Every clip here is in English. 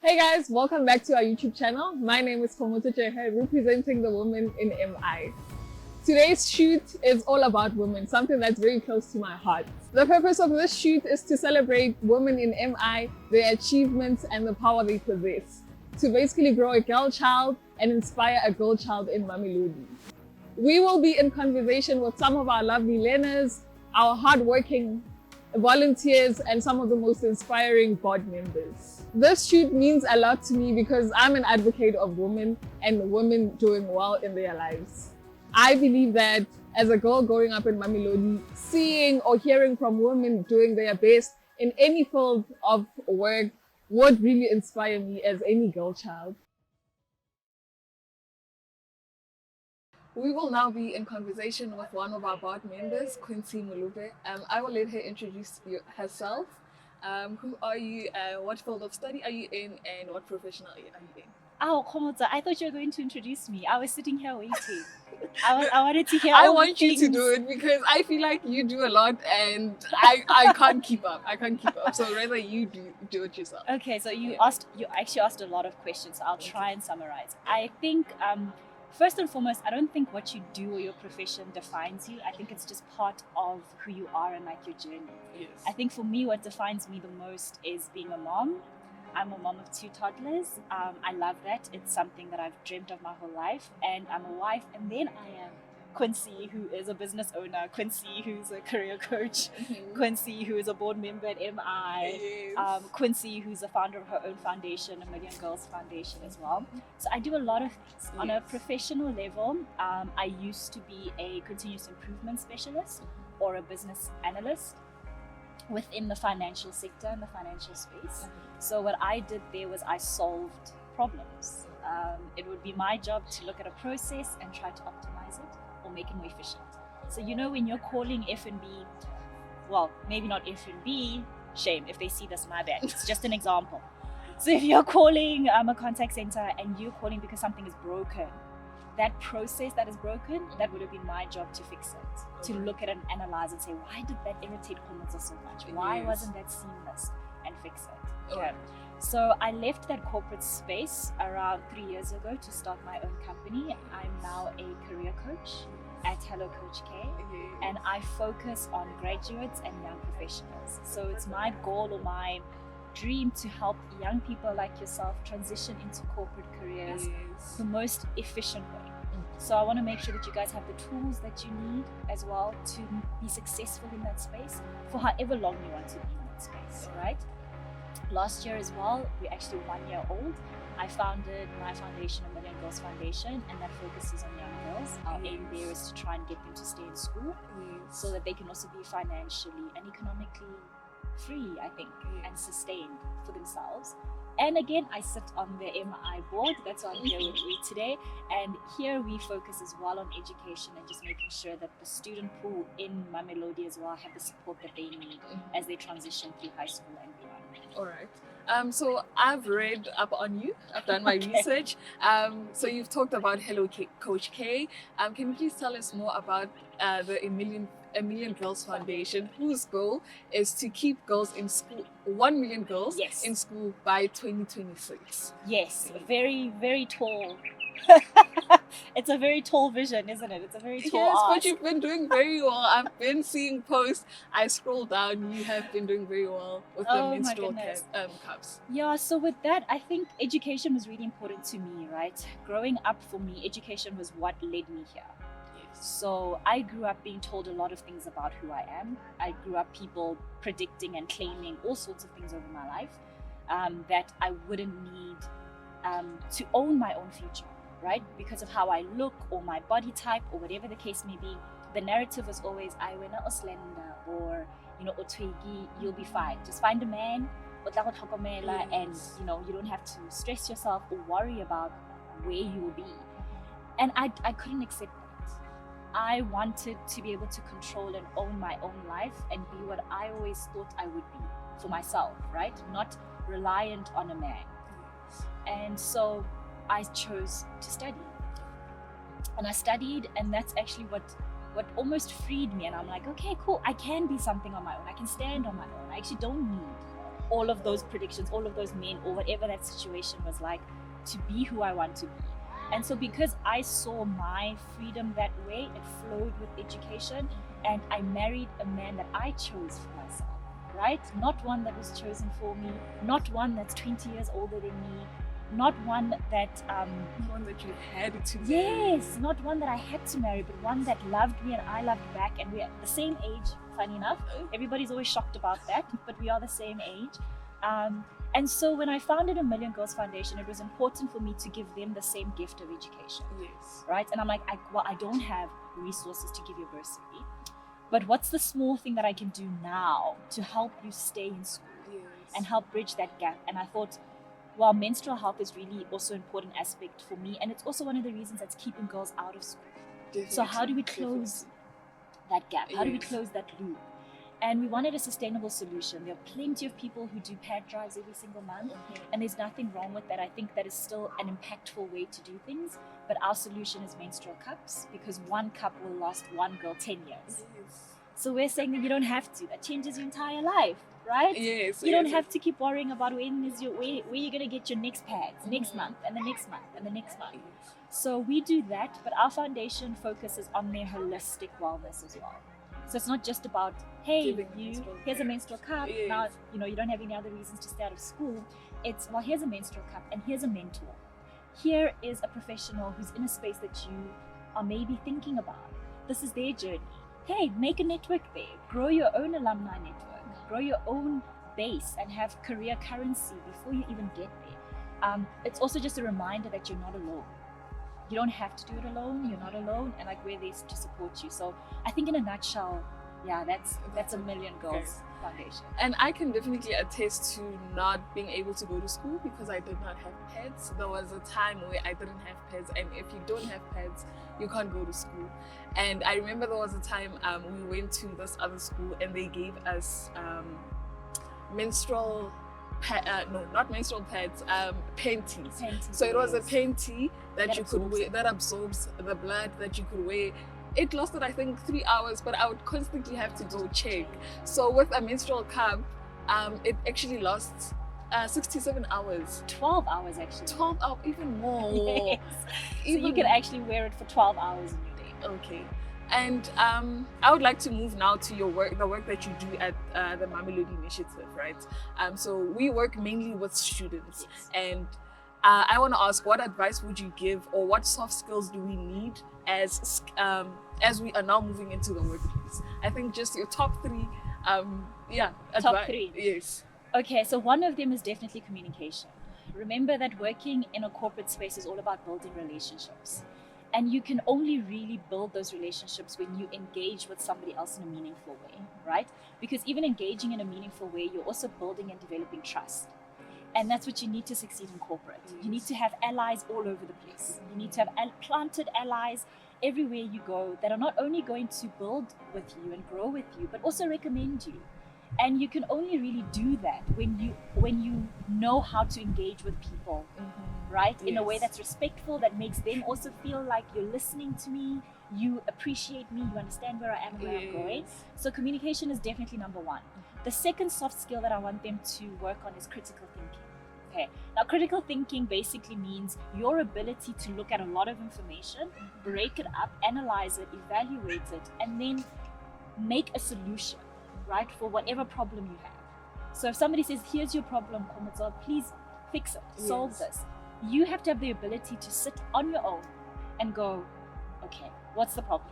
Hey guys, welcome back to our YouTube channel. My name is Komoto Chehe, representing the women in MI. Today's shoot is all about women, something that's very close to my heart. The purpose of this shoot is to celebrate women in MI, their achievements and the power they possess, to basically grow a girl child and inspire a girl child in Mamelodi. We will be in conversation with some of our lovely learners, our hardworking volunteers and some of the most inspiring board members. This shoot means a lot to me because I'm an advocate of women and women doing well in their lives. I believe that as a girl growing up in Mamelodi, seeing or hearing from women doing their best in any field of work would really inspire me as any girl child. We will now be in conversation with one of our board members, Quincy Mulube. I will let her introduce herself. Who are you? What field of study are you in? And what profession are you in? Oh, Komoto, I thought you were going to introduce me. I was sitting here waiting. I wanted to hear I all want the you to things. do it because I feel like you do a lot and I can't keep up. So rather you do it yourself. Okay, so you actually asked a lot of questions. So I'll try and summarize. I think first and foremost, I don't think what you do or your profession defines you. I think it's just part of who you are and like your journey. Yes. I think for me, what defines me the most is being a mom. I'm a mom of 2 toddlers. I love that. It's something that I've dreamt of my whole life. And I'm a wife. And then I am Quincy, who is a business owner. Quincy, who's a career coach. Quincy, who is a board member at MI. Yes. Quincy, who's the founder of her own foundation, a Million Girls Foundation as well. So I do a lot of things. On a professional level, I used to be a continuous improvement specialist or a business analyst within the financial sector and the financial space. So what I did there was I solved problems. It would be my job to look at a process and try to optimize it or make it more efficient. So you know when you're calling F&B, well, maybe not F&B, shame if they see this, my bad. It's just an example. So if you're calling a contact center and you're calling because something is broken, that process that is broken, that would have been my job to fix it, to look at it and analyze and say, why did that irritate Komoto so much? Why wasn't that seamless? And fix it. Okay. So I left that corporate space around 3 years ago to start my own company. I'm now a career coach at Hello Coach K, and I focus on graduates and young professionals. So it's my goal or my dream to help young people like yourself transition into corporate careers the most efficient way. So I want to make sure that you guys have the tools that you need as well to be successful in that space for however long you want to be in that space, right? Last year as well, we're actually 1 year old. I founded my foundation, a Million Girls Foundation, and that focuses on young girls. Our aim there is to try and get them to stay in school so that they can also be financially and economically free, I think, and sustained for themselves. And again, I sit on the MI board. That's why I'm here with you today. And here we focus as well on education and just making sure that the student pool in Mamelodi as well have the support that they need as they transition through high school and beyond. All right. So I've read up on you. I've done my research. So you've talked about Hello Coach K. Can you please tell us more about the A Million Girls Foundation, whose goal is to keep girls in school, 1 million girls in school by 2026? Yes, very, very tall. It's a very tall vision, isn't it? It's a very tall ask. But you've been doing very well. I've been seeing posts. I scroll down. You have been doing very well with the menstrual cups. Yeah, so with that, I think education was really important to me, right? Growing up for me, education was what led me here. So I grew up being told a lot of things about who I am. I grew up people predicting and claiming all sorts of things over my life that I wouldn't need to own my own future, right? Because of how I look or my body type or whatever the case may be. The narrative was always, I wena o slender, or, otwegi, you'll be fine. Just find a man, and, you don't have to stress yourself or worry about where you will be. And I couldn't accept that. I wanted to be able to control and own my own life and be what I always thought I would be for myself, right? Not reliant on a man. And so I chose to study. And I studied, and that's actually what almost freed me. And I'm like, okay, cool, I can be something on my own. I can stand on my own. I actually don't need all of those predictions, all of those men, or whatever that situation was like, to be who I want to be. And so because I saw my freedom that way, it flowed with education, and I married a man that I chose for myself, right? Not one that was chosen for me, not one that's 20 years older than me, not one that one that you had to marry. Yes, not one that I had to marry, but one that loved me and I loved back, and we're the same age, funny enough. Everybody's always shocked about that, but we are the same age. And so when I founded A Million Girls Foundation, it was important for me to give them the same gift of education. Yes. Right? And I'm like, I don't have resources to give you a bursary, but what's the small thing that I can do now to help you stay in school and help bridge that gap? And I thought, well, menstrual health is really also an important aspect for me, and it's also one of the reasons that's keeping girls out of school. Definitely. So how do we close that gap? How do we close that loop? And we wanted a sustainable solution. There are plenty of people who do pad drives every single month, and there's nothing wrong with that. I think that is still an impactful way to do things, but our solution is menstrual cups, because one cup will last one girl 10 years. So we're saying that you don't have to. That changes your entire life, right? Yes. You don't have to keep worrying about where you're going to get your next pads, next month, and the next month, and the next month. So we do that, but our foundation focuses on their holistic wellness as well. So it's not just about, hey, here's a menstrual cup. Now, you don't have any other reasons to stay out of school. It's, well, here's a menstrual cup, and here's a mentor. Here is a professional who's in a space that you are maybe thinking about. This is their journey. Hey, make a network there. Grow your own alumni network. Grow your own base and have career currency before you even get there. It's also just a reminder that you're not alone. You don't have to do it alone. You're not alone, and like we're there to support you. So I think in a nutshell, yeah, that's A Million Girls Foundation. And I can definitely attest to not being able to go to school because I did not have pads. There was a time where I didn't have pads, and if you don't have pads, you can't go to school. And I remember there was a time we went to this other school, and they gave us menstrual not menstrual pads, panties. So it was a panty that you could wear that absorbs the blood that you could wear. It lasted, I think, 3 hours, but I would constantly have to go check. So with a menstrual cup, it actually lasts 67 hours. 12 hours actually. 12 hours, even more. Yes. So you can actually wear it for 12 hours in your day. Okay. And I would like to move now to your work, the work that you do at the Mamelodi Initiative, right? So we work mainly with students, and I want to ask, what advice would you give, or what soft skills do we need as we are now moving into the workplace? I think just your top three, Top three. Yes. Okay, so one of them is definitely communication. Remember that working in a corporate space is all about building relationships. And you can only really build those relationships when you engage with somebody else in a meaningful way, right? Because even engaging in a meaningful way, you're also building and developing trust. And that's what you need to succeed in corporate. You need to have allies all over the place. You need to have planted allies everywhere you go that are not only going to build with you and grow with you, but also recommend you. And you can only really do that when you know how to engage with people, right? In a way that's respectful, that makes them also feel like you're listening to me, you appreciate me, you understand where I am, where I'm going. So communication is definitely number one. The second soft skill that I want them to work on is critical thinking. Okay. Now, critical thinking basically means your ability to look at a lot of information, break it up, analyze it, evaluate it, and then make a solution, right, for whatever problem you have. So if somebody says, here's your problem, Komatsol, please fix it, solve this. You have to have the ability to sit on your own and go, okay, what's the problem?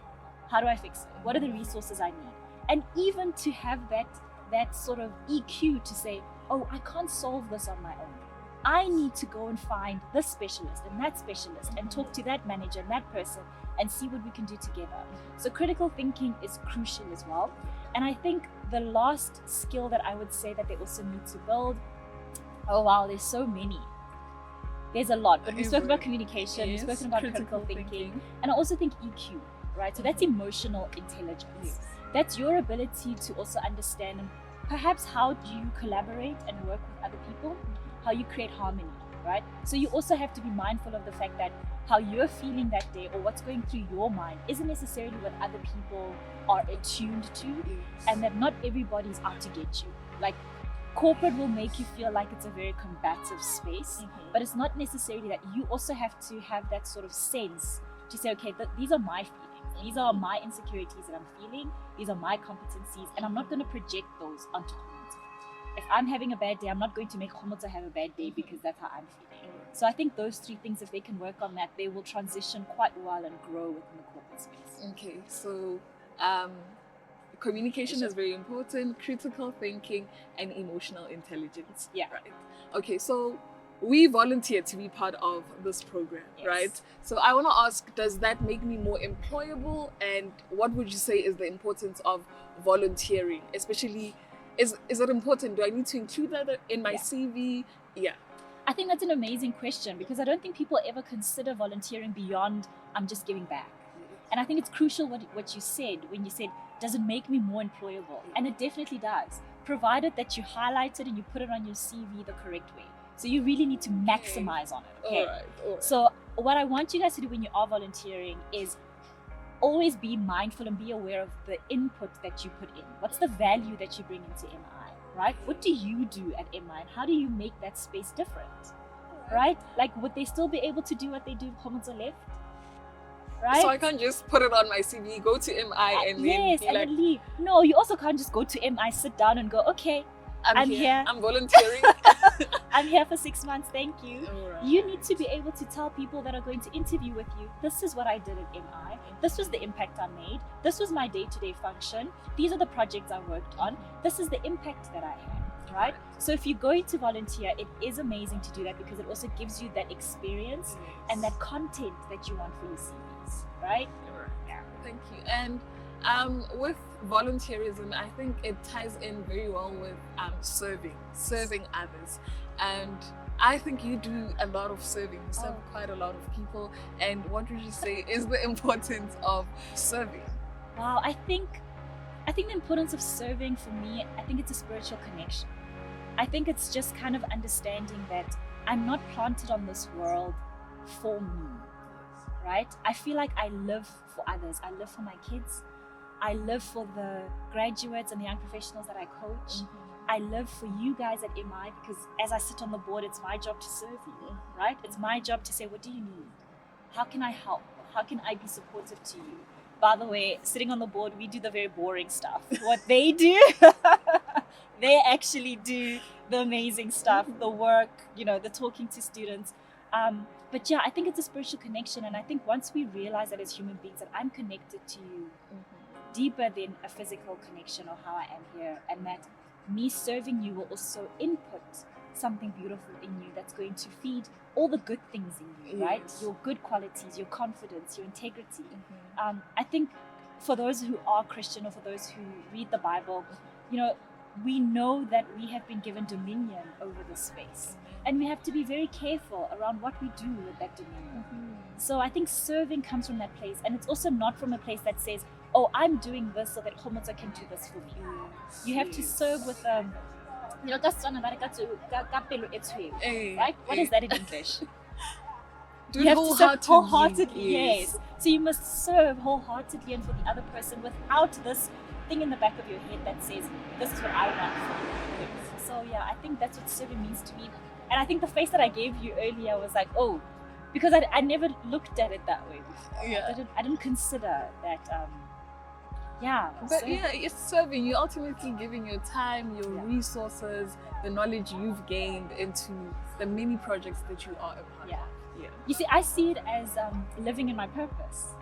How do I fix it? What are the resources I need? And even to have that sort of EQ to say, oh, I can't solve this on my own. I need to go and find this specialist and that specialist and talk to that manager and that person and see what we can do together. So critical thinking is crucial as well. And I think the last skill that I would say that they also need to build, oh wow, there's so many. There's a lot, but we spoke about communication, we've spoken about critical thinking, and I also think EQ, right? So that's emotional intelligence. That's your ability to also understand perhaps how do you collaborate and work with other people, how you create harmony, right? So you also have to be mindful of the fact that how you're feeling that day or what's going through your mind isn't necessarily what other people are attuned to, and that not everybody's out to get you. Like, corporate will make you feel like it's a very combative space, but it's not necessarily that. You also have to have that sort of sense to say, okay, these are my feelings, these are my insecurities that I'm feeling, these are my competencies, and I'm not going to project those onto Khomotso. If I'm having a bad day, I'm not going to make Khomotso have a bad day because that's how I'm feeling. So I think those three things, if they can work on that, they will transition quite well and grow within the corporate space. Okay, so communication is very important, critical thinking, and emotional intelligence. Yeah. Right. Okay, so we volunteer to be part of this program, right? So I want to ask, does that make me more employable? And what would you say is the importance of volunteering? Especially, is it important? Do I need to include that in my CV? Yeah. I think that's an amazing question, because I don't think people ever consider volunteering beyond I'm just giving back. And I think it's crucial what you said when you said, does it make me more employable? And it definitely does, provided that you highlight it and you put it on your CV the correct way. So you really need to maximize on it. Okay. All right. So what I want you guys to do when you are volunteering is always be mindful and be aware of the input that you put in. What's the value that you bring into MI, right? What do you do at MI, and how do you make that space different, right? Like, would they still be able to do what they do if Khomotso left? Right? So I can't just put it on my CV, go to MI and then be like, then leave. No, you also can't just go to MI, sit down and go, okay, I'm here. I'm volunteering. I'm here for 6 months, thank you. Right. You need to be able to tell people that are going to interview with you, this is what I did at MI, this was the impact I made, this was my day-to-day function, these are the projects I worked on, this is the impact that I had, right? So if you're going to volunteer, it is amazing to do that, because it also gives you that experience and that content that you want for your CVs, right? Yeah. Thank you. And with volunteerism, I think it ties in very well with serving others. And I think you do a lot of serving. You serve quite a lot of people. And what would you say is the importance of serving? Wow, I think the importance of serving for me, I think it's a spiritual connection. I think it's just kind of understanding that I'm not planted on this world for me, right? I feel like I live for others. I live for my kids. I live for the graduates and the young professionals that I coach. I live for you guys at MI, because as I sit on the board, it's my job to serve you, right? It's my job to say, what do you need? How can I help? How can I be supportive to you? By the way, sitting on the board, we do the very boring stuff. What they do, they actually do the amazing stuff, the work, the talking to students. But yeah, I think it's a spiritual connection. And I think once we realize that as human beings, that I'm connected to you deeper than a physical connection or how I am here, and that me serving you will also input something beautiful in you that's going to feed all the good things in you, right? Your good qualities, your confidence, your integrity. I think for those who are Christian, or for those who read the Bible, we know that we have been given dominion over this space. And we have to be very careful around what we do with that dominion. So I think serving comes from that place. And it's also not from a place that says, oh, I'm doing this so that Khomotso can do this for me. You have to serve with right? What is that in English? Do you it have to serve wholeheartedly. Yes. So you must serve wholeheartedly and for the other person, without this thing in the back of your head that says, this is what I want for you. So yeah, I think that's what serving means to me. And I think the face that I gave you earlier was like, oh, because I never looked at it that way before. Yeah. I didn't consider that. But it's serving. You're ultimately giving your time, your resources, the knowledge you've gained into the many projects that you are a part of. Yeah. You see, I see it as living in my purpose,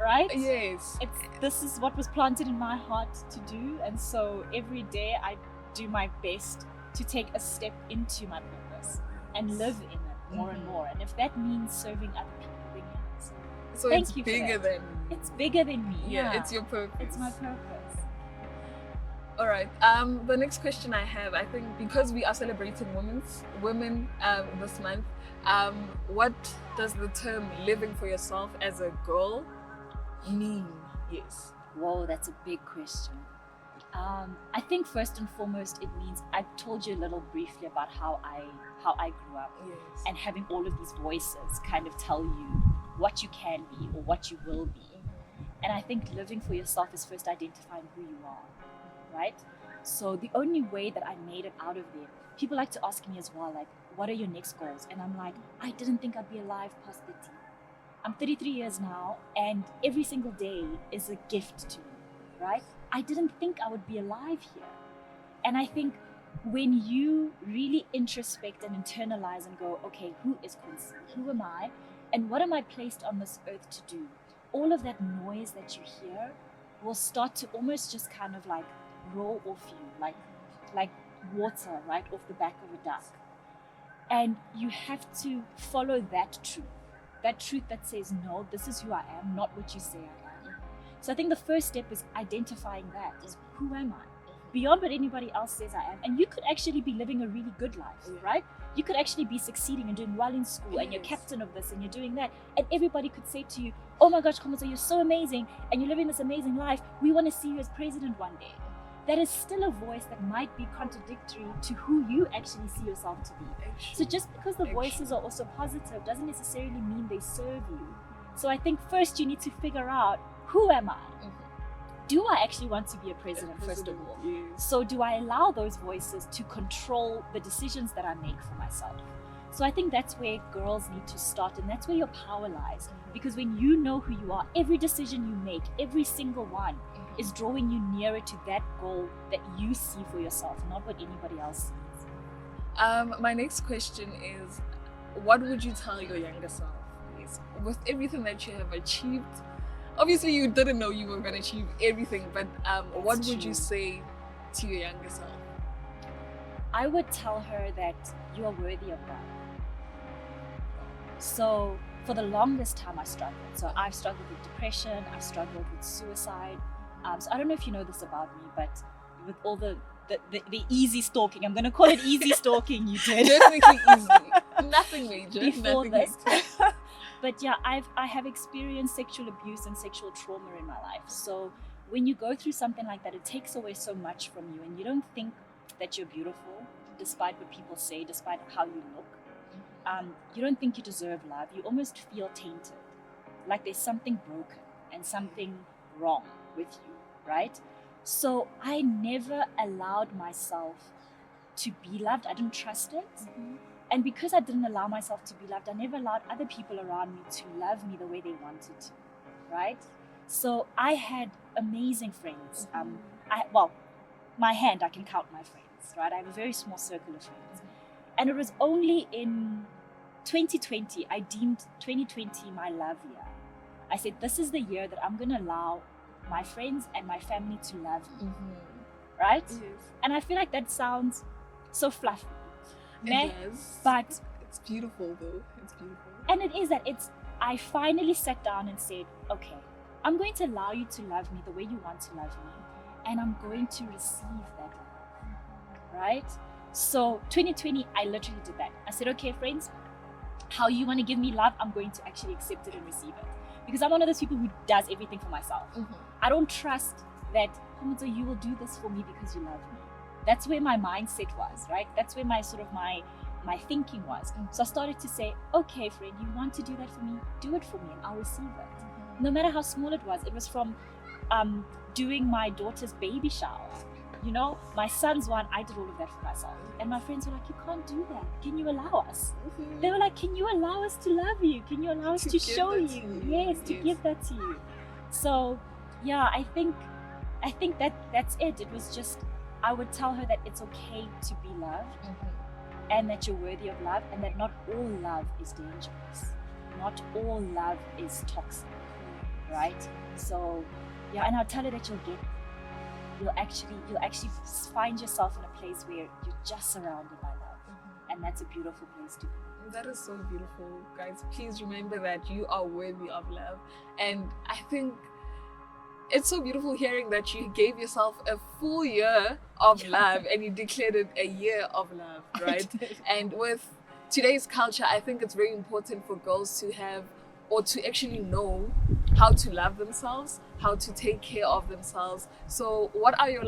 right? Yes. This is what was planted in my heart to do, and so every day I do my best to take a step into my purpose and live in it more and more. And if that means serving other people, then yes. So Thank it's you bigger for that. It's bigger than me. Yeah, it's your purpose. It's my purpose. All right. The next question I have, I think, because we are celebrating women this month, what does the term living for yourself as a girl mean? Yes. Whoa, that's a big question. I think first and foremost, it means, I told you a little briefly about how I grew up, and having all of these voices kind of tell you what you can be or what you will be. And I think living for yourself is first identifying who you are, right? So the only way that I made it out of there, people like to ask me as well, like, what are your next goals? And I'm like, I didn't think I'd be alive past 30. I'm 33 years now, and every single day is a gift to me, right? I didn't think I would be alive here. And I think when you really introspect and internalize and go, okay, who is Quincy? Who am I? And what am I placed on this earth to do? All of that noise that you hear will start to almost just kind of like roll off you, like water right off the back of a duck. And you have to follow that truth that says, no, this is who I am, not what you say I am. So I think the first step is identifying that, is who am I? Beyond what anybody else says I am. And you could actually be living a really good life, right? You could actually be succeeding and doing well in school, and you're captain of this and you're doing that. And everybody could say to you, oh my gosh, Komoto, you're so amazing and you're living this amazing life. We want to see you as president one day. That is still a voice that might be contradictory to who you actually see yourself to be. So just because the voices are also positive doesn't necessarily mean they serve you. So I think first you need to figure out, who am I? Do I actually want to be a president, first of all? So do I allow those voices to control the decisions that I make for myself? So I think that's where girls need to start, and that's where your power lies. Because when you know who you are, every decision you make, every single one, is drawing you nearer to that goal that you see for yourself, not what anybody else sees. My next question is, what would you tell your younger self? Yes. With everything that you have achieved, obviously you didn't know you were going to achieve everything, but what would you say to your younger self? I would tell her that you are worthy of love. So for the longest time I struggled. So I've struggled with depression, I've struggled with suicide. So I don't know if you know this about me, but with all the easy stalking, I'm going to call it easy stalking you did. Definitely easy. Nothing major. Before nothing this. major. But yeah, I have experienced sexual abuse and sexual trauma in my life. So when you go through something like that, it takes away so much from you, and you don't think that you're beautiful, despite what people say, despite how you look. You don't think you deserve love. You almost feel tainted, like there's something broken and something wrong with you, right? So I never allowed myself to be loved. I didn't trust it. And because I didn't allow myself to be loved, I never allowed other people around me to love me the way they wanted to, right? So I had amazing friends. My hand, I can count my friends, right? I have a very small circle of friends. And it was only in 2020, I deemed 2020 my love year. I said, this is the year that I'm going to allow my friends and my family to love me, right? Yes. And I feel like that sounds so fluffy. It does. But it's beautiful though. It's beautiful. And it is that I finally sat down and said, okay, I'm going to allow you to love me the way you want to love me, and I'm going to receive that love, right? So 2020, I literally did that. I said, okay, friends, how you want to give me love, I'm going to actually accept it and receive it. Because I'm one of those people who does everything for myself. I don't trust that, Komoto, you will do this for me because you love me. That's where my mindset was, right? That's where my my thinking was. So I started to say, okay, friend, you want to do that for me? Do it for me and I'll receive it. No matter how small it was. It was from doing my daughter's baby shower. You know, my son's one, I did all of that for myself. And my friends were like, you can't do that. Can you allow us? They were like, can you allow us to love you? Can you allow us to show you? Yes, to give that to you. So yeah, I think that's it. It was just, I would tell her that it's okay to be loved, and that you're worthy of love, and that not all love is dangerous. Not all love is toxic, right? So yeah, and I'll tell her that you'll get, you'll actually find yourself in a place where you're just surrounded by love, and that's a beautiful place to be. That is so beautiful, guys. Please remember that you are worthy of love, and I think it's so beautiful hearing that you gave yourself a full year of love and you declared it a year of love, right? And with today's culture, I think it's very important for girls to have, or to actually know how to love themselves, how to take care of themselves. So what are your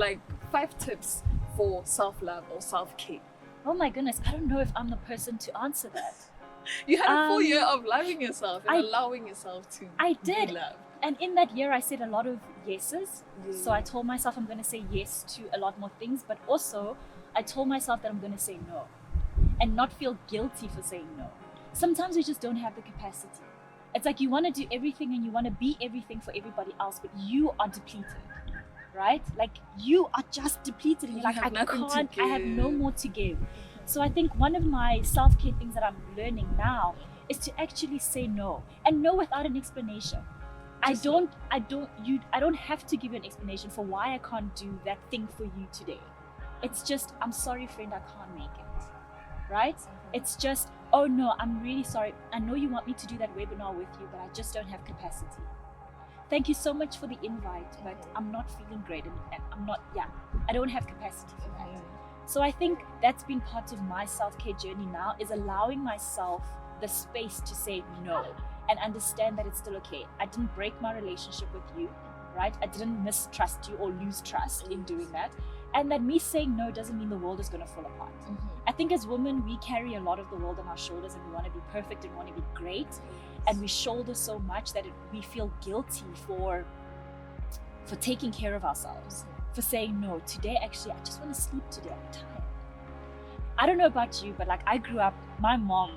5 tips for self-love or self-care? Oh my goodness, I don't know if I'm the person to answer that. You had a full year of loving yourself and allowing yourself to be loved. And in that year, I said a lot of yeses. So I told myself I'm going to say yes to a lot more things, but also I told myself that I'm going to say no and not feel guilty for saying no. Sometimes we just don't have the capacity. It's like you want to do everything and you want to be everything for everybody else, but you are depleted, right? Like you are just depleted. And you're like, I can't, I have no more to give. So I think one of my self-care things that I'm learning now is to actually say no, and no without an explanation. I don't have to give you an explanation for why I can't do that thing for you today. It's just, I'm sorry, friend, I can't make it. Right? It's just, oh no, I'm really sorry. I know you want me to do that webinar with you, but I just don't have capacity. Thank you so much for the invite, but I'm not feeling great and I don't have capacity for that. So I think that's been part of my self-care journey now, is allowing myself the space to say no and understand that it's still okay. I didn't break my relationship with you, right? I didn't mistrust you or lose trust in doing that. And that me saying no doesn't mean the world is going to fall apart. I think as women, we carry a lot of the world on our shoulders and we want to be perfect and want to be great. And we shoulder so much that we feel guilty for taking care of ourselves, for saying no. Today, actually, I just want to sleep today. I'm tired. I don't know about you, but like I grew up, my mom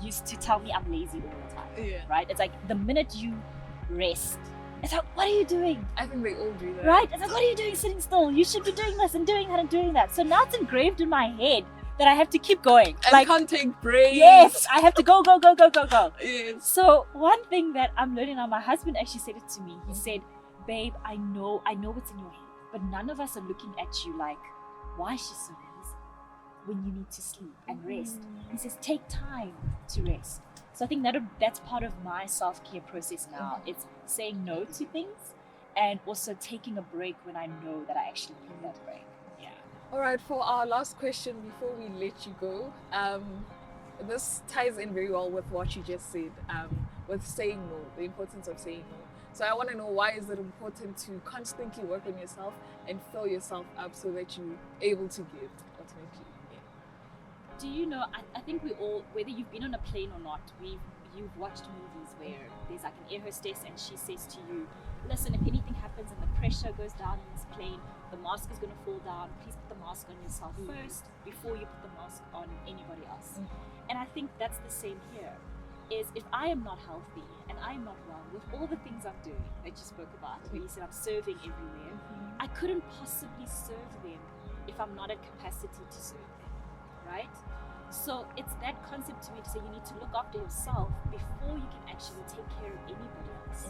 used to tell me I'm lazy all the time, right? It's like the minute you rest, it's like, what are you doing? I think they all do that. Right? It's like, what are you doing sitting still? You should be doing this and doing that and doing that. So now it's engraved in my head that I have to keep going. I can't take breaks. Yes, I have to go. Yes. So one thing that I'm learning now, my husband actually said it to me. He said, babe, I know what's in your head, but none of us are looking at you like, why is she so lazy when you need to sleep and rest? He says, take time to rest. So I think that's part of my self-care process now. It's saying no to things and also taking a break when I know that I actually need that break. Yeah. All right, for our last question before we let you go, this ties in very well with what you just said, with saying no, the importance of saying no. So I want to know, why is it important to constantly work on yourself and fill yourself up so that you're able to give ultimately? Do you know, I think we all, whether you've been on a plane or not, you've watched movies where there's like an air hostess and she says to you, listen, if anything happens and the pressure goes down in this plane, the mask is going to fall down, please put the mask on yourself first before you put the mask on anybody else. And I think that's the same here, is if I am not healthy and I am not well with all the things I'm doing that you spoke about, where you said I'm serving everywhere, I couldn't possibly serve them if I'm not at capacity to serve them, right? So it's that concept to me to say you need to look after yourself before you can actually take care of anybody else.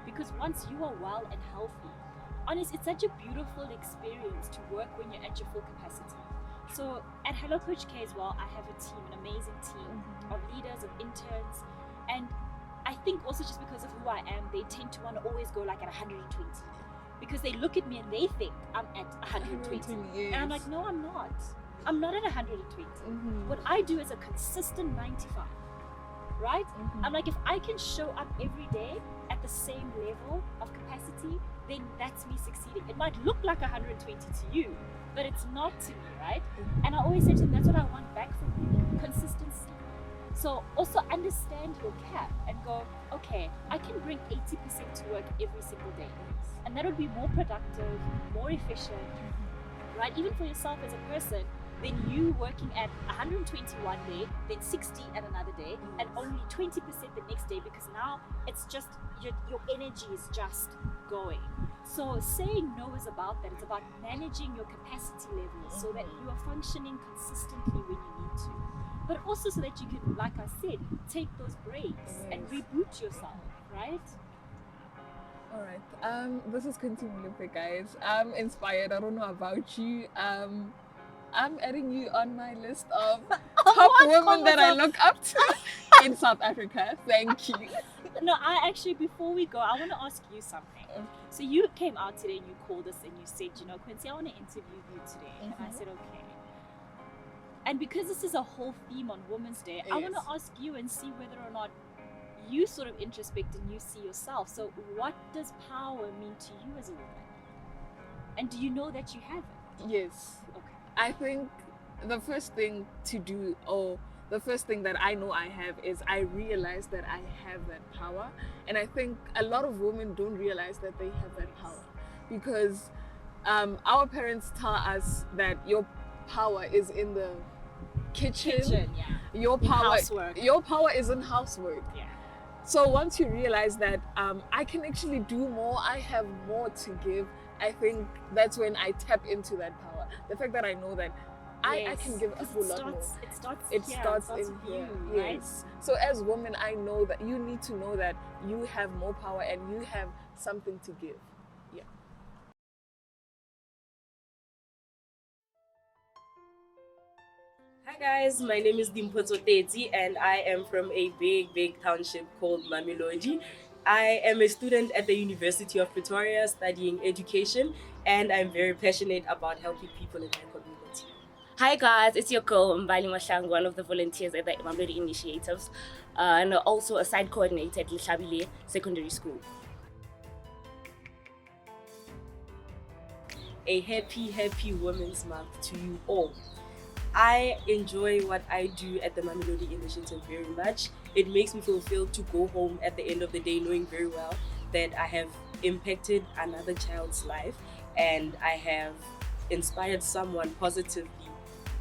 Because once you are well and healthy, honestly, it's such a beautiful experience to work when you're at your full capacity. So at Hello Coach K as well, I have a team, an amazing team of leaders, of interns, and I think also just because of who I am, they tend to want to always go like at 120, because they look at me and they think I'm at 120, and I'm like, no, I'm not. I'm not at 120. What I do is a consistent 95, right? I'm like, if I can show up every day at the same level of capacity, then that's me succeeding. It might look like 120 to you, but it's not to me, right? And I always say to them, that's what I want back from you, consistency. So also understand your cap and go, okay, I can bring 80% to work every single day. And that would be more productive, more efficient, right? Even for yourself as a person, then you working at 120 one day, then 60 at another day, and only 20% the next day, because now it's just, your energy is just going. So saying no is about that. It's about managing your capacity levels so that you are functioning consistently when you need to. But also so that you can, like I said, take those breaks and reboot yourself, right? All right. This is Continue Olympic, guys. I'm inspired. I don't know about you. I'm adding you on my list of top women that I look up to in South Africa. Thank you. No, I actually, before we go, I want to ask you something. So you came out today and you called us and you said, you know, Quincy, I want to interview you today. And I said, okay. And because this is a whole theme on Women's Day, I want to ask you and see whether or not you sort of introspect and you see yourself. So what does power mean to you as a woman? And do you know that you have it? Yes. Okay. I think the first thing to do, or the first thing that I know I have is I realize that I have that power. And I think a lot of women don't realize that they have that power because our parents tell us that your power is in the kitchen. Yeah. Your power is in housework. Yeah. So once you realize that I can actually do more, I have more to give, I think that's when I tap into that power. The fact that I know that I can give a whole lot more. It starts in here. you, right? Yes. So as women, I know that you need to know that you have more power and you have something to give. Yeah. Hi guys, my name is Dimpotso Teti and I am from a big township called Mamelodi. I am a student at the University of Pretoria studying education and I'm very passionate about helping people in my community. Hi guys, it's your girl Mbali Mashang, one of the volunteers at the Mamelodi Initiatives, and also a site coordinator at Lishabile Secondary School. A happy Women's Month to you all. I enjoy what I do at the Mamelodi Initiative very much. It makes me feel fulfilled to go home at the end of the day knowing very well that I have impacted another child's life and I have inspired someone positively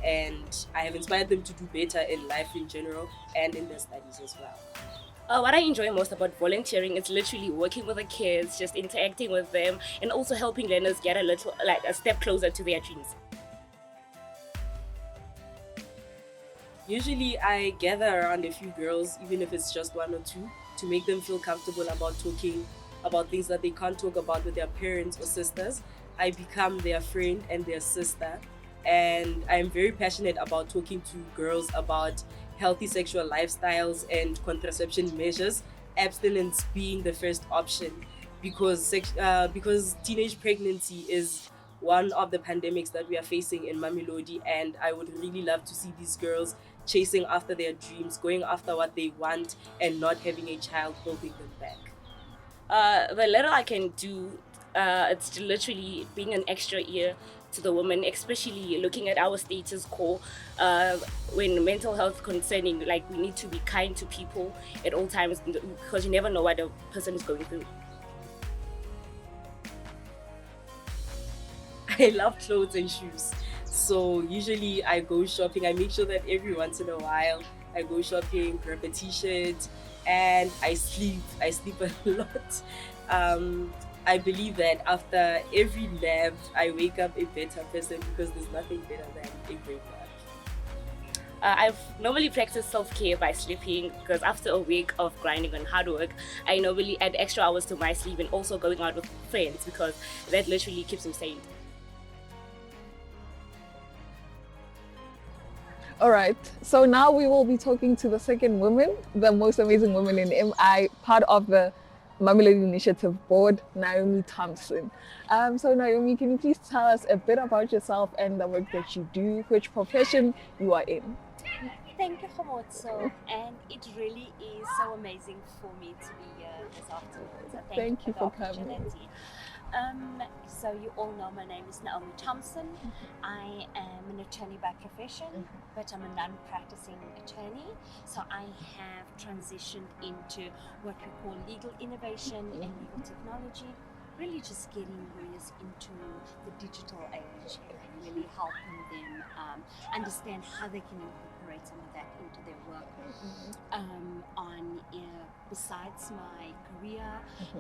and I have inspired them to do better in life in general and in their studies as well. What I enjoy most about volunteering is literally working with the kids, just interacting with them, and also helping learners get a step closer to their dreams. Usually I gather around a few girls, even if it's just one or two, to make them feel comfortable about talking about things that they can't talk about with their parents or sisters. I become their friend and their sister, and I'm very passionate about talking to girls about healthy sexual lifestyles and contraception measures, abstinence being the first option, because teenage pregnancy is one of the pandemics that we are facing in Mamelodi, and I would really love to see these girls chasing after their dreams, going after what they want, and not having a child holding them back. The little I can do, it's literally being an extra ear to the women, especially looking at our status quo when mental health concerning, like we need to be kind to people at all times because you never know what a person is going through. I love clothes and shoes. So usually I go shopping. I make sure that every once in a while I go shopping, grab a t-shirt, and I sleep. I sleep a lot. I believe that after every nap, I wake up a better person because there's nothing better than a great nap. I've normally practiced self-care by sleeping because after a week of grinding and hard work, I normally add extra hours to my sleep and also going out with friends because that literally keeps me sane. All right, so now we will be talking to the second woman, the most amazing woman in MI, part of the Mamelodi Initiative Board, Naomi Thompson. So Naomi, can you please tell us a bit about yourself and the work that you do, which profession you are in? Thank you, Khomotso, and it really is so amazing for me to be here this afternoon. So thank you for the opportunity. So you all know my name is Naomi Thompson. I am an attorney by profession, but I'm a non-practicing attorney. So I have transitioned into what we call legal innovation and legal technology, really just getting lawyers into the digital age and really helping them understand how they can incorporate some of that into their work. Besides my career,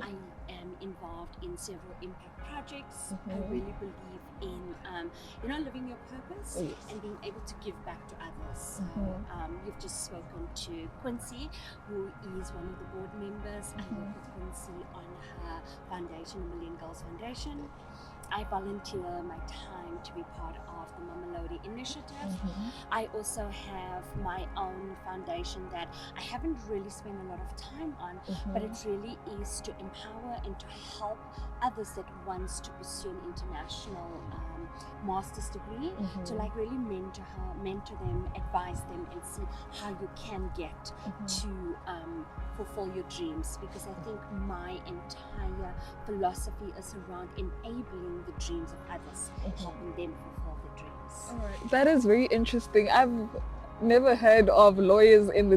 I am involved in several impact projects. I really believe in living your purpose and being able to give back to others. You've just spoken to Quincy, who is one of the board members. I work with Quincy on her foundation, the Million Girls Foundation. I volunteer my time to be part of the Mamelodi Initiative. I also have my own foundation that I haven't really spent a lot of time on, but it really is to empower and to help others that wants to pursue an international master's degree, to like really mentor them, advise them, and see how you can get to fulfill your dreams, because I think my entire philosophy is around enabling the dreams of others and helping them fulfill their dreams. All right. That is very interesting. never heard of lawyers in the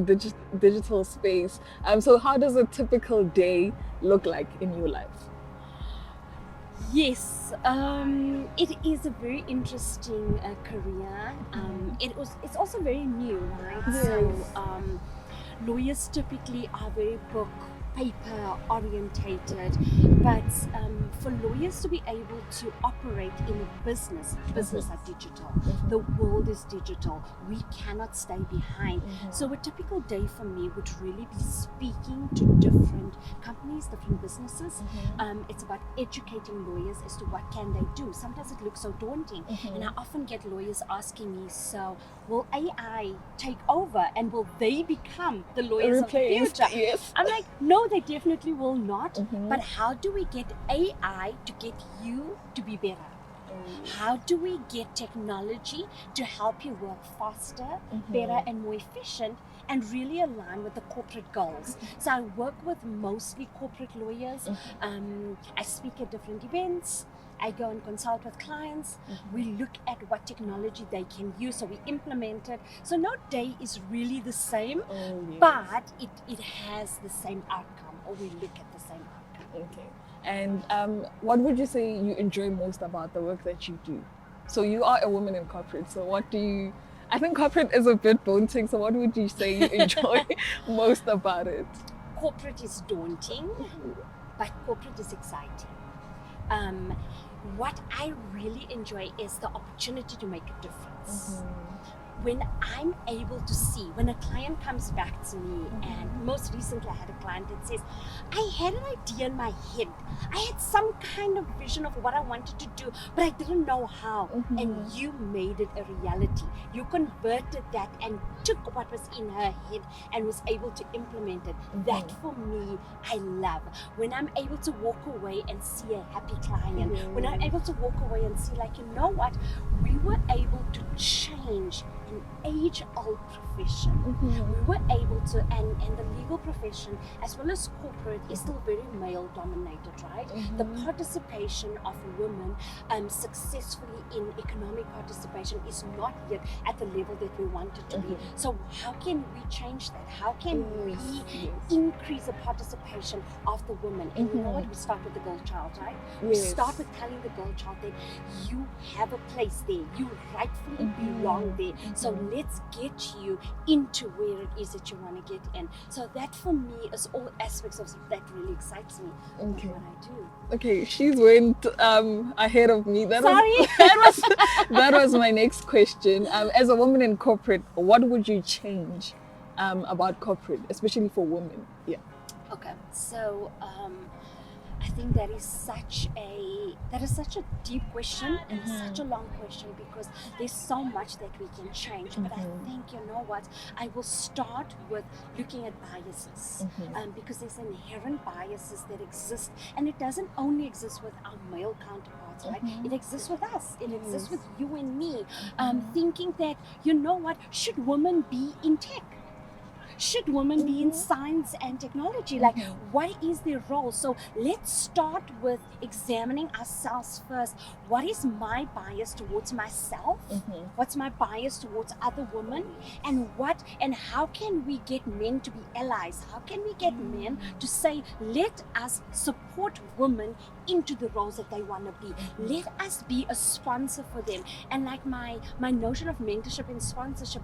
digital space. So how does a typical day look like in your life? Yes, it is a very interesting career. It's also very new, right? Yes. So lawyers typically are very book paper orientated, but for lawyers to be able to operate in a business are digital, the world is digital, we cannot stay behind. So a typical day for me would really be speaking to different companies, different businesses. It's about educating lawyers as to what can they do. Sometimes it looks so daunting, and I often get lawyers asking me, so will AI take over and will they become the lawyers of the future? Yes. I'm like, no, they definitely will not. But how do we get AI to get you to be better? How do we get technology to help you work faster, better, and more efficient, and really align with the corporate goals? So I work with mostly corporate lawyers. I speak at different events. I go and consult with clients. We look at what technology they can use, so we implement it. So no day is really the same, but it has the same outcome, or we look at the same outcome. Okay. And what would you say you enjoy most about the work that you do? So you are a woman in corporate, so what do you, I think corporate is a bit daunting, so what would you say you enjoy most about it? Corporate is daunting, but corporate is exciting. What I really enjoy is the opportunity to make a difference. When I'm able to see, when a client comes back to me, and most recently I had a client that says, I had an idea in my head. I had some kind of vision of what I wanted to do, but I didn't know how. And you made it a reality. You converted that and took what was in her head and was able to implement it. That for me, I love. When I'm able to walk away and see a happy client, when I'm able to walk away and see, like, you know what, we were able to change an age-old profession. We were able to, and the legal profession as well as corporate is still very male-dominated, right? The participation of women successfully in economic participation is not yet at the level that we want it to be. So how can we change that? How can we increase the participation of the women? And you know what? We start with the girl child, right? We start with telling the girl child that you have a place there. You rightfully belong there. So let's get you into where it is that you want to get in. So that for me is all aspects of that really excites me. What I do. Okay, she's went ahead of me. Sorry. That was my next question. As a woman in corporate, what would you change about corporate, especially for women? Yeah. Okay, so I think that is such a deep question and such a long question, because there's so much that we can change. But I think, you know what, I will start with looking at biases, because there's inherent biases that exist, and it doesn't only exist with our male counterparts, right? It exists with us. It exists with you and me. Thinking that, you know what, should women be in tech? Should women be in science and technology? Like, what is their role? So let's start with examining ourselves first. What is my bias towards myself? What's my bias towards other women? And how can we get men to be allies? How can we get men to say, let us support women into the roles that they want to be? Let us be a sponsor for them. And like my notion of mentorship and sponsorship,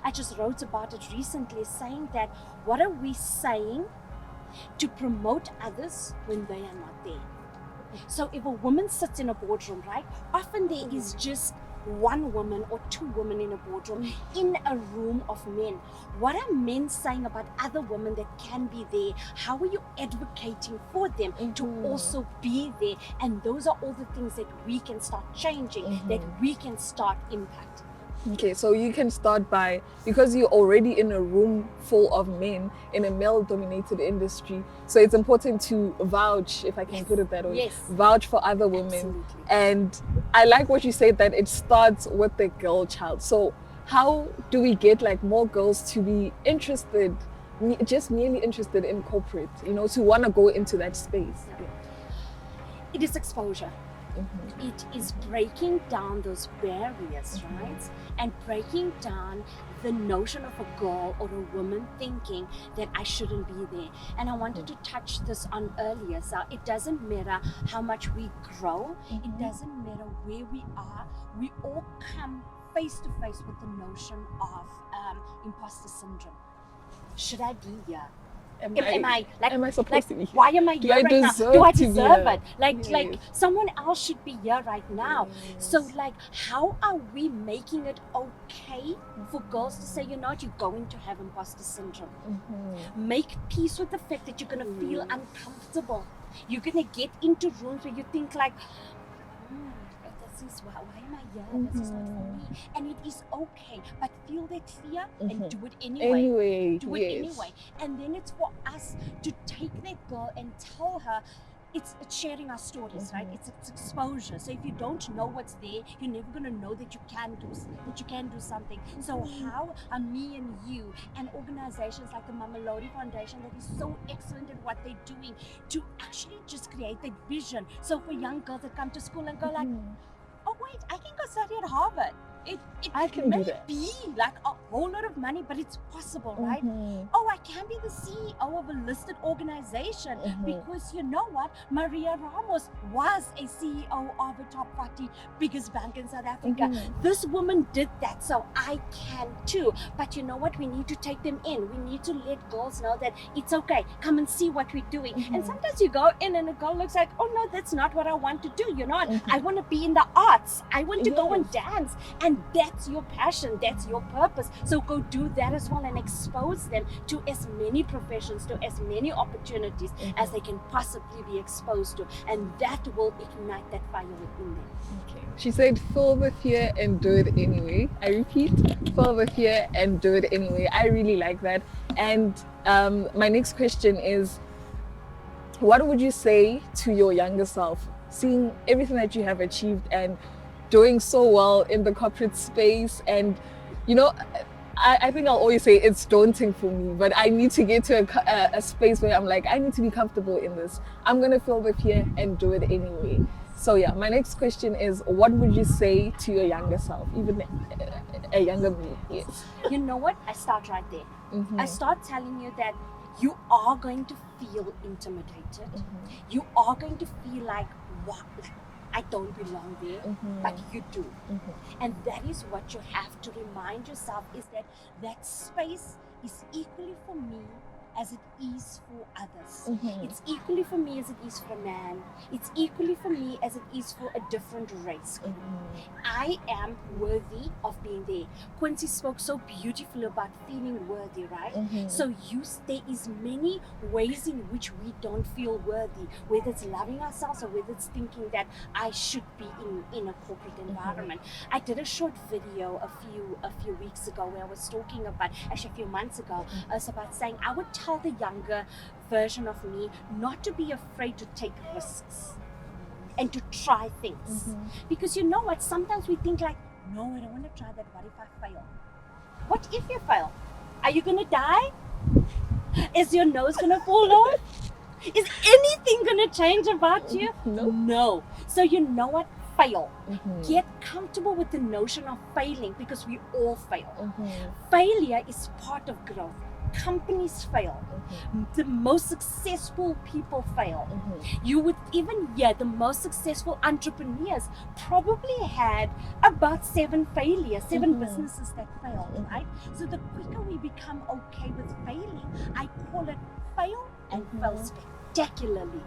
I just wrote about it recently, saying that what are we saying to promote others when they are not there? So if a woman sits in a boardroom, right, often there is just one woman or two women in a boardroom in a room of men. What are men saying about other women that can be there? How are you advocating for them to also be there? And those are all the things that we can start changing, that we can start impacting. Okay, so you can start by, because you're already in a room full of men in a male-dominated industry, so it's important to vouch, if I can put it that way, vouch for other women. Absolutely. And I like what you said, that it starts with the girl child. So how do we get like more girls to be interested, just merely interested in corporate, you know, to want to go into that space? It is exposure. It is breaking down those barriers, right? And breaking down the notion of a girl or a woman thinking that I shouldn't be there. And I wanted to touch this on earlier. So it doesn't matter how much we grow, it doesn't matter where we are, we all come face to face with the notion of imposter syndrome. Should I be here? Am I supposed to be here? Why am I here I right now? deserve Do I to be deserve here? it? Like someone else should be here right now. So like, how are we making it okay for girls to say, you know what, you're going to have imposter syndrome? Make peace with the fact that you're going to feel uncomfortable. You're going to get into rooms where you think like, why am I here? This is not for me. And it is okay, but feel that fear and do it anyway. Do it anyway. And then it's for us to take that girl and tell her, it's sharing our stories, right? It's exposure. So if you don't know what's there, you're never gonna know that you can do something. So how are me and you and organizations like the Mamelodi Foundation that is so excellent at what they're doing to actually just create that vision? So for young girls that come to school and go like, oh wait, I can go study at Harvard. I can may do that. be like a whole lot of money, but it's possible, right? Oh, I can be the CEO of a listed organization because you know what? Maria Ramos was a CEO of a top 40 biggest bank in South Africa. This woman did that, so I can too. But you know what? We need to take them in. We need to let girls know that it's okay. Come and see what we're doing. And sometimes you go in and a girl looks like, oh no, that's not what I want to do. You know what? I want to be in the arts. I want to go and dance. And that's your passion, that's your purpose. So go do that as well and expose them to as many professions, to as many opportunities as they can possibly be exposed to. And that will ignite that fire within them. Okay. She said, feel the fear and do it anyway. I repeat, feel the fear and do it anyway. I really like that. And my next question is, what would you say to your younger self, seeing everything that you have achieved and doing so well in the corporate space? And you know, I think I'll always say it's daunting for me, but I need to get to a space where I'm like, I need to be comfortable in this. I'm gonna feel the fear and do it anyway. So yeah, my next question is, what would you say to your younger self, even a younger me? Yes. You know what? I start right there. I start telling you that you are going to feel intimidated. You are going to feel like, what? I don't belong there, but you do. And that is what you have to remind yourself, is that that space is equally for me as it is for others. It's equally for me as it is for a man. It's equally for me as it is for a different race group. I am worthy of being there. Quincy spoke so beautifully about feeling worthy, right? So there is many ways in which we don't feel worthy, whether it's loving ourselves or whether it's thinking that I should be in a corporate environment. I did a short video a few weeks ago where I was talking about, actually a few months ago, I was about saying I would tell the younger version of me not to be afraid to take risks and to try things. Because you know what, sometimes we think like, no, I don't want to try that. What if I fail? What if you fail? Are you gonna die? Is your nose gonna fall off? Is anything gonna change about you? No. So you know what? Fail. Get comfortable with the notion of failing, because we all fail. Failure is part of growth. Companies fail. The most successful people fail. You would even hear the most successful entrepreneurs probably had about 7 failures, 7 businesses that failed, right? So the quicker we become okay with failing, I call it fail and fail spectacularly.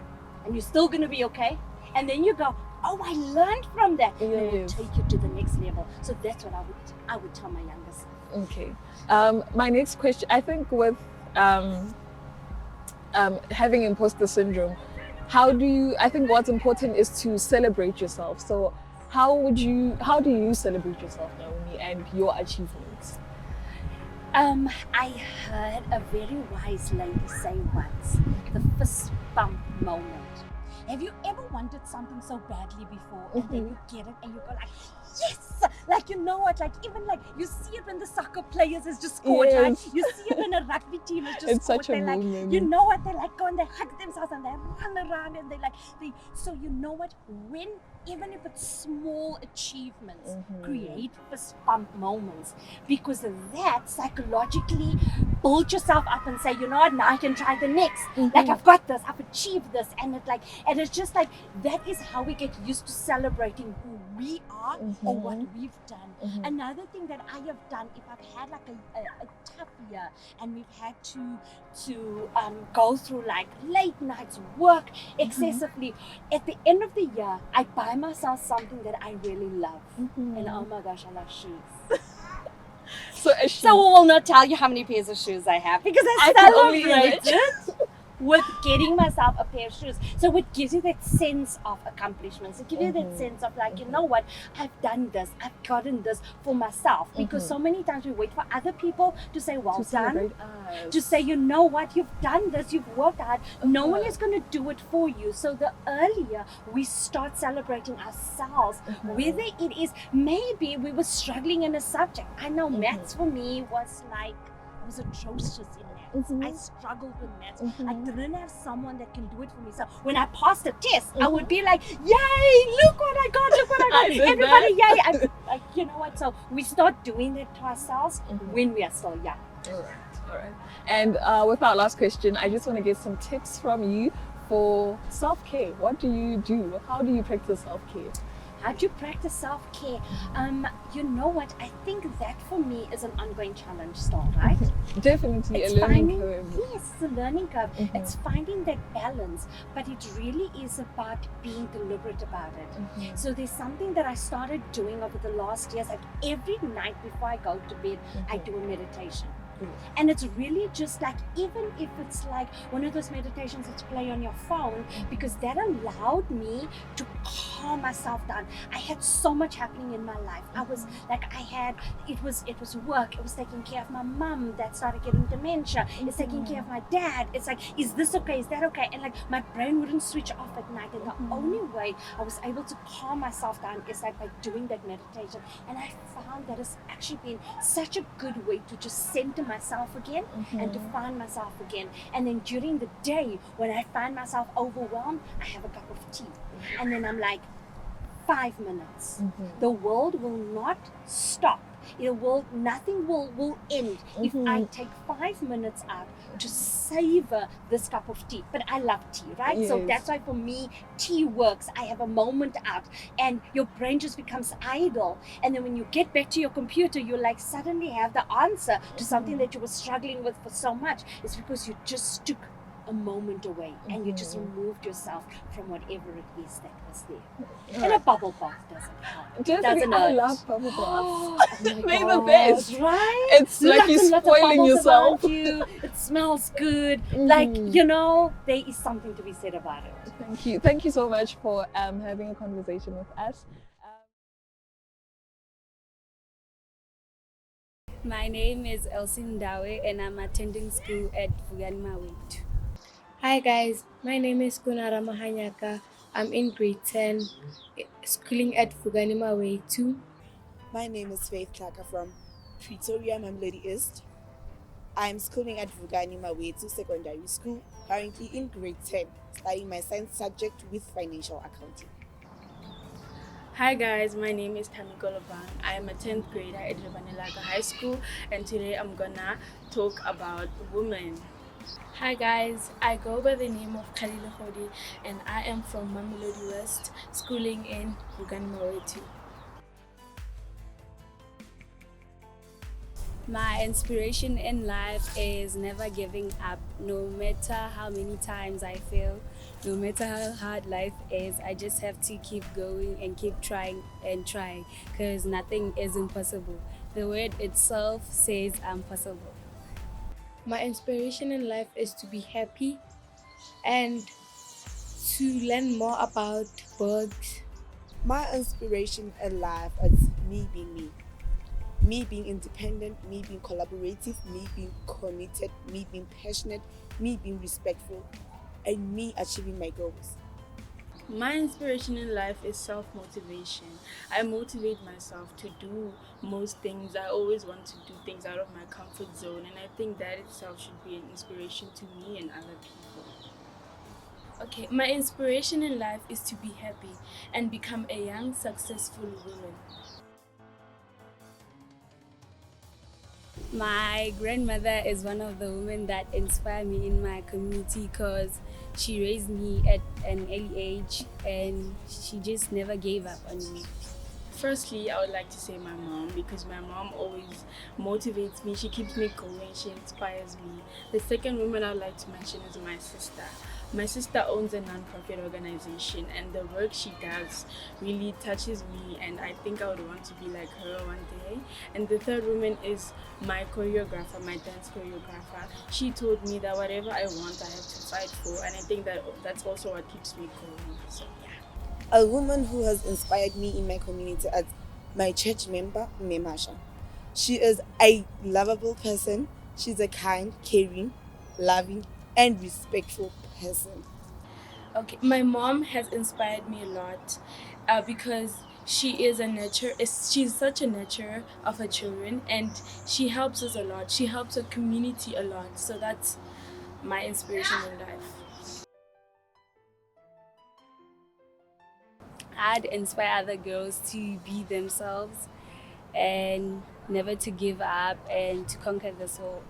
And you're still going to be okay. And then you go, oh, I learned from that. And it will take you to the next level. So that's what I would tell my younger self. Okay. My next question, I think with having imposter syndrome, I think what's important is to celebrate yourself. So how do you celebrate yourself, Naomi, and your achievements? I heard a very wise lady say once, the fist bump moment. Have you ever wanted something so badly before and then you get it and you go like, yes! Like, you know what, like even like you see it when the soccer players has just scored, right? You see it when a rugby team has just scored. It's such a moment. You know what, they like go and they hug themselves and they run around and so you know what, when even if it's small achievements, create fist bump moments, because that psychologically build yourself up and say, you know what, now I can try the next. Like, I've got this, I've achieved this, and it's just like that is how we get used to celebrating who we are or what we've done. Another thing that I have done, if I've had like a tough year and we've had to go through like late nights, work excessively, at the end of the year I buy myself something that I really love, and oh my gosh, I love shoes. So we will not tell you how many pairs of shoes I have, because I celebrate it with getting myself a pair of shoes. So it gives you that sense of accomplishments. It gives you that sense of like, you know what, I've done this, I've gotten this for myself. Because so many times we wait for other people to say, well done, to say, you know what, you've done this, you've worked hard. No one is going to do it for you. So the earlier we start celebrating ourselves, whether it is, maybe we were struggling in a subject. I know maths for me was like, I was atrocious in maths. I struggled with maths. I didn't have someone that can do it for me. So when I passed a test, I would be like, yay, look what I got, look what I got. Everybody, yay. I'm like, you know what? So we start doing that to ourselves when we are still young. All right. And with our last question, I just want to get some tips from you for self-care. What do you do? How do you practice self-care? How do you practice self-care? You know what? I think that for me is an ongoing challenge still, right? Definitely it's a learning curve. Yes, it's a learning curve. It's finding that balance, but it really is about being deliberate about it. So there's something that I started doing over the last years. Like every night before I go to bed, I do a meditation. And it's really just like, even if it's like one of those meditations that you play on your phone, because that allowed me to calm myself down. I had so much happening in my life. I was like, it was work, it was taking care of my mom that started getting dementia, it's taking care of my dad. It's like, is this okay, is that okay? And like my brain wouldn't switch off at night, and the only way I was able to calm myself down is like by doing that meditation. And I found that it's actually been such a good way to just center myself again and to find myself again. And then during the day, when I find myself overwhelmed, I have a cup of tea, and then I'm like, 5 minutes. The world will not stop. Nothing will end if I take 5 minutes out to savor this cup of tea. But I love tea, right? Yes. So that's why for me, tea works. I have a moment out, and your brain just becomes idle. And then when you get back to your computer, you like suddenly have the answer to something that you were struggling with for so much. It's because you just took a moment away and you just removed yourself from whatever it is that was there. And a bubble bath doesn't help. Doesn't I hurt. love bubble baths. Oh They're the God, best. right? It's like you're spoiling yourself. It smells good. Like, you know, there is something to be said about it. Thank you so much for having a conversation with us. My name is Elsie Ndawe and I'm attending school at Vuganima Way 2. Hi guys, my name is Kunara Mahanyaka. I'm in grade 10, schooling at Vuganima Way 2. My name is Faith Tlaka from Pretoria, Mamelodi East. I'm schooling at Vuganima Way 2 Secondary School, currently in grade 10, studying my science subject with financial accounting. Hi guys, my name is Tamiko Lobang. I am a 10th grader at Lebanelaga High School, and today I'm gonna talk about women. Hi guys, I go by the name of Khalil Khodi and I am from Mamelodi West, schooling in Vuganima Way 2. My inspiration in life is never giving up. No matter how many times I fail, no matter how hard life is, I just have to keep going and keep trying and trying, because nothing is impossible. The word itself says I'm possible. My inspiration in life is to be happy and to learn more about books. My inspiration in life is me being me. Me being independent, me being collaborative, me being committed, me being passionate, me being respectful, and me achieving my goals. My inspiration in life is self-motivation. I motivate myself to do most things. I always want to do things out of my comfort zone, and I think that itself should be an inspiration to me and other people. Okay, my inspiration in life is to be happy and become a young, successful woman. My grandmother is one of the women that inspire me in my community because she raised me at an early age and she just never gave up on me. Firstly, I would like to say my mom because my mom always motivates me. She keeps me going. She inspires me. The second woman I'd like to mention is my sister. My sister owns a non-profit organization and the work she does really touches me, and I think I would want to be like her one day. And the third woman is my choreographer, my dance choreographer. She told me that whatever I want, I have to fight for, and I think that that's also what keeps me going. So yeah. A woman who has inspired me in my community as my church member, Memasha. She is a lovable person. She's a kind, caring, loving, and respectful person. Okay, my mom has inspired me a lot because she is a nurture. She's such a nurturer of her children, and she helps us a lot. She helps her community a lot. So that's my inspiration in life. I'd inspire other girls to be themselves and never to give up and to conquer this world.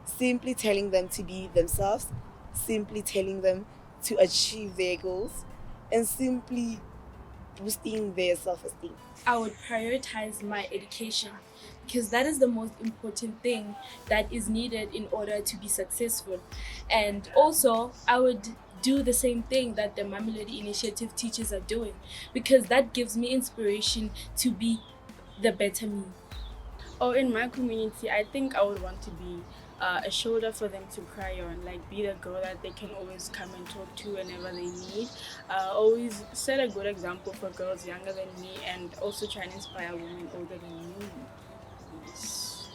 Simply telling them to be themselves, simply telling them to achieve their goals, and simply boosting their self esteem. I would prioritize my education because that is the most important thing that is needed in order to be successful. And also, I would do the same thing that the Mamelodi Initiative teachers are doing because that gives me inspiration to be the better me. Or in my community, I think I would want to be a shoulder for them to cry on, like be the girl that they can always come and talk to whenever they need. Always set a good example for girls younger than me and also try and inspire women older than me. Yes.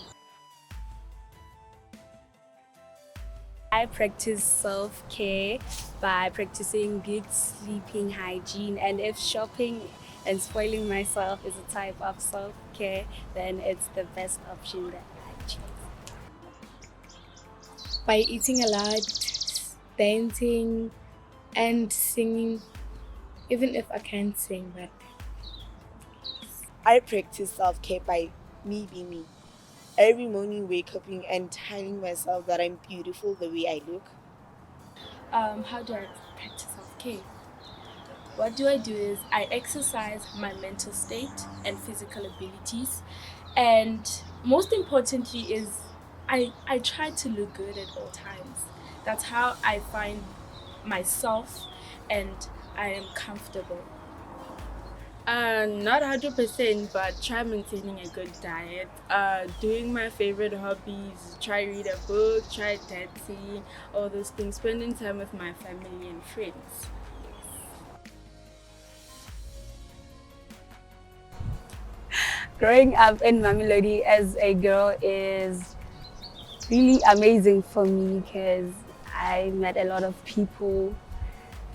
I practice self-care by practicing good sleeping hygiene, and if shopping and spoiling myself is a type of self-care, then it's the best option that I choose. By eating a lot, dancing, and singing, even if I can't sing, but I practice self care by me being me. Every morning, wake up and telling myself that I'm beautiful the way I look. How do I practice self-care? What do? Is I exercise my mental state and physical abilities, and most importantly is I try to look good at all times. That's how I find myself and I am comfortable. Not 100%, but try maintaining a good diet. Doing my favorite hobbies, try read a book, try dancing, all those things. Spending time with my family and friends. Growing up in Mamelodi as a girl is really amazing for me because I met a lot of people.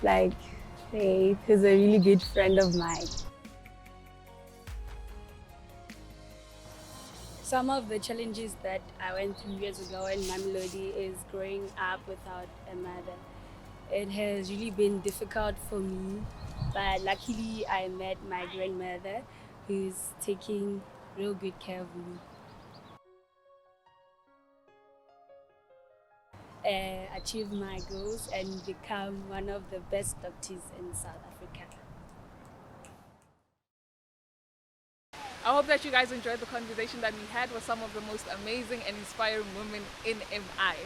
Like Faith is a really good friend of mine. Some of the challenges that I went through years ago in Mamelodi is growing up without a mother. It has really been difficult for me, but luckily I met my grandmother who's taking real good care of me. Achieve my goals and become one of the best doctors in South Africa. I hope that you guys enjoyed the conversation that we had with some of the most amazing and inspiring women in MI.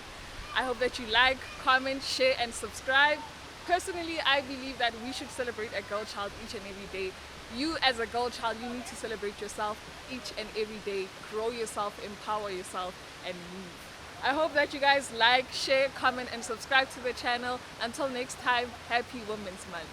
I hope that you like, comment, share, and subscribe. Personally, I believe that we should celebrate a girl child each and every day. You as a girl child, you need to celebrate yourself each and every day. Grow yourself, empower yourself, and move. I hope that you guys like, share, comment, and subscribe to the channel. Until next time, happy Women's Month.